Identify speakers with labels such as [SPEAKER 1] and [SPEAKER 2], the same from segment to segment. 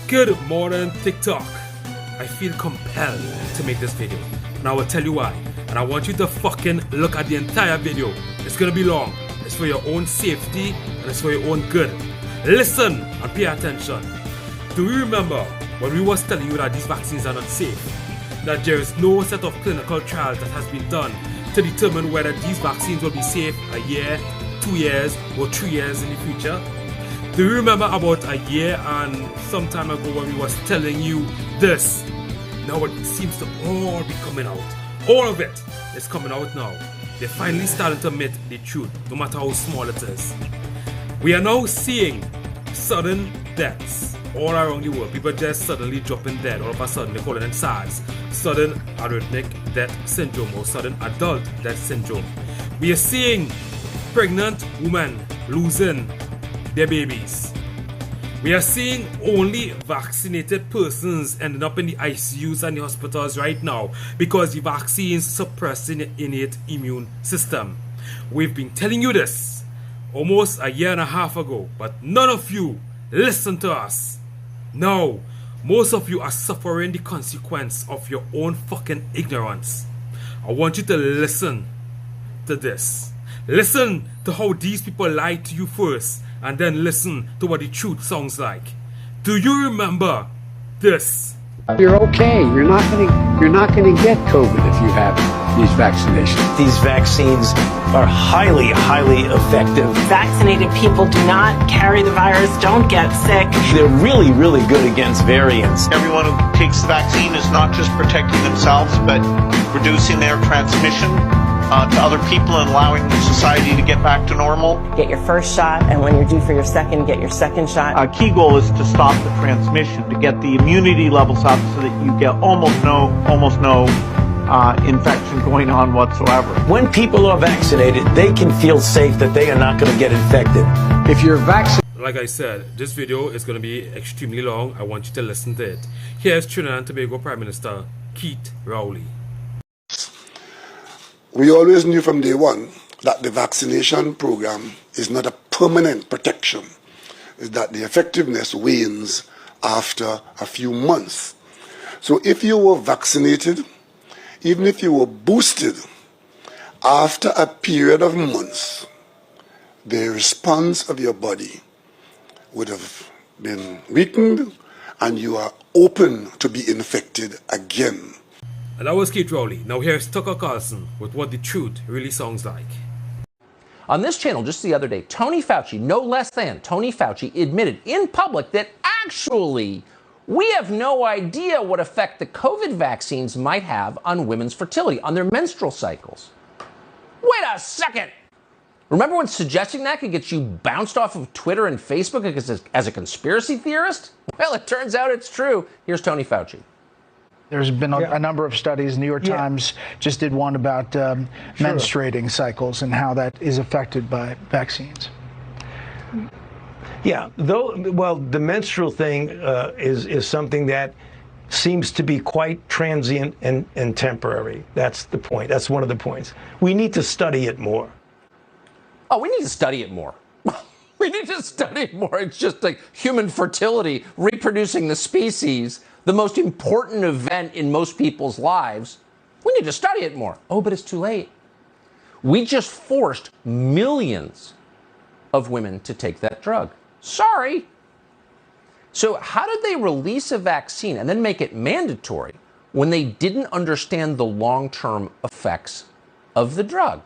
[SPEAKER 1] Good morning, TikTok. I feel compelled to make this video, and I will tell you why. And I want you to fucking look at the entire video. It's gonna be long. It's for your own safety and it's for your own good. Listen and pay attention. Do you remember when we was telling you that these vaccines are not safe? That there is no set of clinical trials that has been done to determine whether these vaccines will be safe a year, 2 years, or 3 years in the future? Do you remember about a year and some time ago when we was telling you this? Now it seems to all be coming out. All of it is coming out now. They're finally starting to admit the truth, no matter how small it is. We are now seeing sudden deaths all around the world. People just suddenly dropping dead. All of a sudden they call it SARS, sudden arrhythmic death syndrome, or sudden adult death syndrome. We are seeing pregnant women losing their babies. We are seeing only vaccinated persons ending up in the ICUs and the hospitals right now because the vaccines suppress the innate immune system. We've been telling you this almost a year and a half ago, but none of you listen to us. No, most of you are suffering the consequence of your own fucking ignorance. I want you to listen to this. Listen to how these people lied to you first, and then listen to what the truth sounds like. Do you remember this?
[SPEAKER 2] You're okay. You're not gonna get COVID if you have these vaccinations.
[SPEAKER 3] These vaccines are highly effective.
[SPEAKER 4] Vaccinated people do not carry the virus, don't get sick.
[SPEAKER 3] They're really good against variants.
[SPEAKER 5] Everyone who takes the vaccine is not just protecting themselves, but reducing their transmission to other people and allowing society to get back to normal.
[SPEAKER 4] Get your first shot, and when you're due for your second, get your second shot.
[SPEAKER 5] Our key goal is to stop the transmission, to get the immunity levels up so that you get almost no infection going on whatsoever.
[SPEAKER 3] When people are vaccinated, they can feel safe that they are not going to get infected.
[SPEAKER 2] If you're vaccinated,
[SPEAKER 1] like I said, this video is going to be extremely long. I want you to listen to it. Here's Trinidad and Tobago Prime Minister Keith Rowley.
[SPEAKER 6] We always knew from day one that the vaccination program is not a permanent protection, is that the effectiveness wanes after a few months. So if you were vaccinated, even if you were boosted, after a period of months, the response of your body would have been weakened and you are open to be infected again.
[SPEAKER 1] And that was Keith Rowley. Now here's Tucker Carlson with what the truth really sounds like.
[SPEAKER 7] On this channel just the other day, Tony Fauci, no less than Tony Fauci, admitted in public that actually we have no idea what effect the COVID vaccines might have on women's fertility, on their menstrual cycles. Wait a second! Remember when suggesting that could get you bounced off of Twitter and Facebook as a conspiracy theorist? Well, it turns out it's true. Here's Tony Fauci.
[SPEAKER 8] There's been a number of studies. New York Times just did one about menstruating cycles and how that is affected by vaccines.
[SPEAKER 3] Yeah, well, the menstrual thing is something that seems to be quite transient and temporary. That's the point. That's one of the points. We need to study it more.
[SPEAKER 7] Oh, we need to study it more. We need to study it more. It's just like human fertility, reproducing the species, the most important event in most people's lives. We need to study it more. Oh, but it's too late. We just forced millions of women to take that drug. Sorry. So how did they release a vaccine and then make it mandatory when they didn't understand the long-term effects of the drug?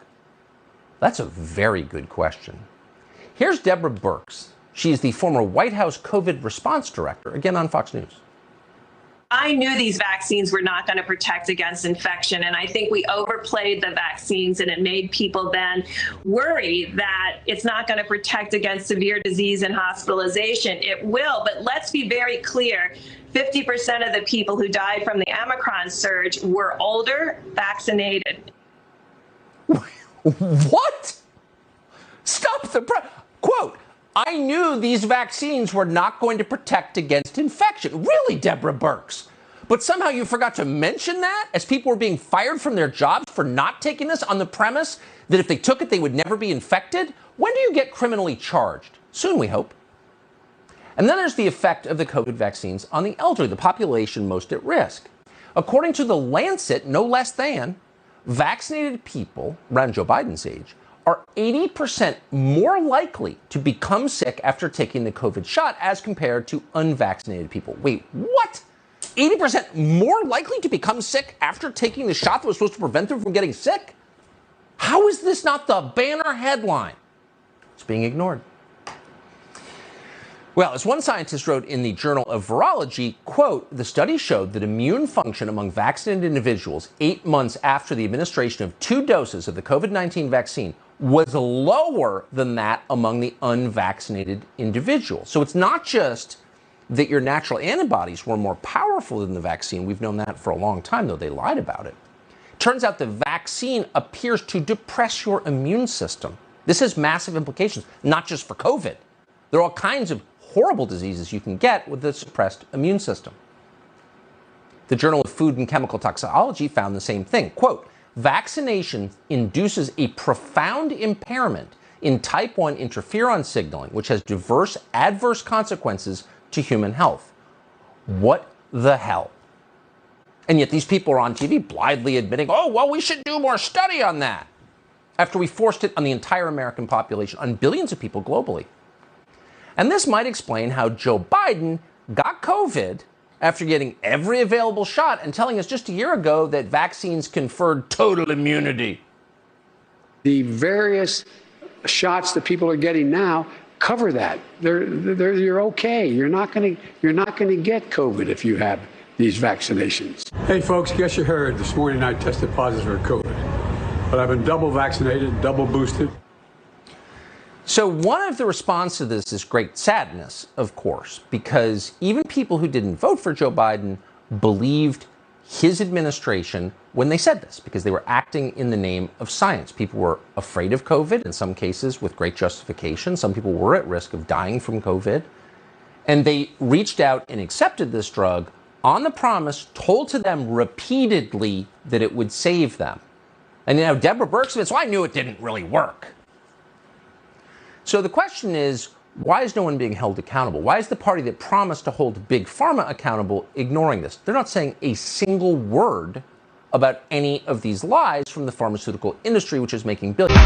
[SPEAKER 7] That's a very good question. Here's Deborah Birx. She is the former White House COVID response director, again on Fox News.
[SPEAKER 9] I knew these vaccines were not going to protect against infection, and I think we overplayed the vaccines, and it made people then worry that it's not going to protect against severe disease and hospitalization. It will, but let's be very clear. 50% of the people who died from the Omicron surge were older, vaccinated.
[SPEAKER 7] What? Stop the quote. I knew these vaccines were not going to protect against infection. Really, Deborah Birx? But somehow you forgot to mention that as people were being fired from their jobs for not taking this on the premise that if they took it, they would never be infected? When do you get criminally charged? Soon, we hope. And then there's the effect of the COVID vaccines on the elderly, the population most at risk. According to the Lancet, no less than, vaccinated people around Joe Biden's age are 80% more likely to become sick after taking the COVID shot as compared to unvaccinated people. Wait, what? 80% more likely to become sick after taking the shot that was supposed to prevent them from getting sick? How is this not the banner headline? It's being ignored. Well, as one scientist wrote in the Journal of Virology, quote, the study showed that immune function among vaccinated individuals 8 months after the administration of 2 doses of the COVID-19 vaccine was lower than that among the unvaccinated individuals. So it's not just that your natural antibodies were more powerful than the vaccine. We've known that for a long time, though they lied about it. Turns out the vaccine appears to depress your immune system. This has massive implications, not just for COVID. There are all kinds of horrible diseases you can get with a suppressed immune system. The Journal of Food and Chemical Toxicology found the same thing. Quote, vaccination induces a profound impairment in type 1 interferon signaling, which has diverse adverse consequences to human health. What the hell? And yet these people are on TV blithely admitting, oh, well, we should do more study on that, after we forced it on the entire American population, on billions of people globally. And this might explain how Joe Biden got COVID after getting every available shot and telling us just a year ago that vaccines conferred total immunity.
[SPEAKER 2] The various shots that people are getting now cover that. You're okay. You're not going to get COVID if you have these vaccinations.
[SPEAKER 10] Hey folks, guess you heard this morning I tested positive for COVID, but I've been double vaccinated, double boosted.
[SPEAKER 7] So one of the responses to this is great sadness, of course, because even people who didn't vote for Joe Biden believed his administration when they said this, because they were acting in the name of science. People were afraid of COVID, in some cases with great justification. Some people were at risk of dying from COVID. And they reached out and accepted this drug on the promise, told to them repeatedly that it would save them. And you know, Deborah Bergsman, so I knew it didn't really work. So the question is, why is no one being held accountable? Why is the party that promised to hold Big Pharma accountable ignoring this? They're not saying a single word about any of these lies from the pharmaceutical industry, which is making billions.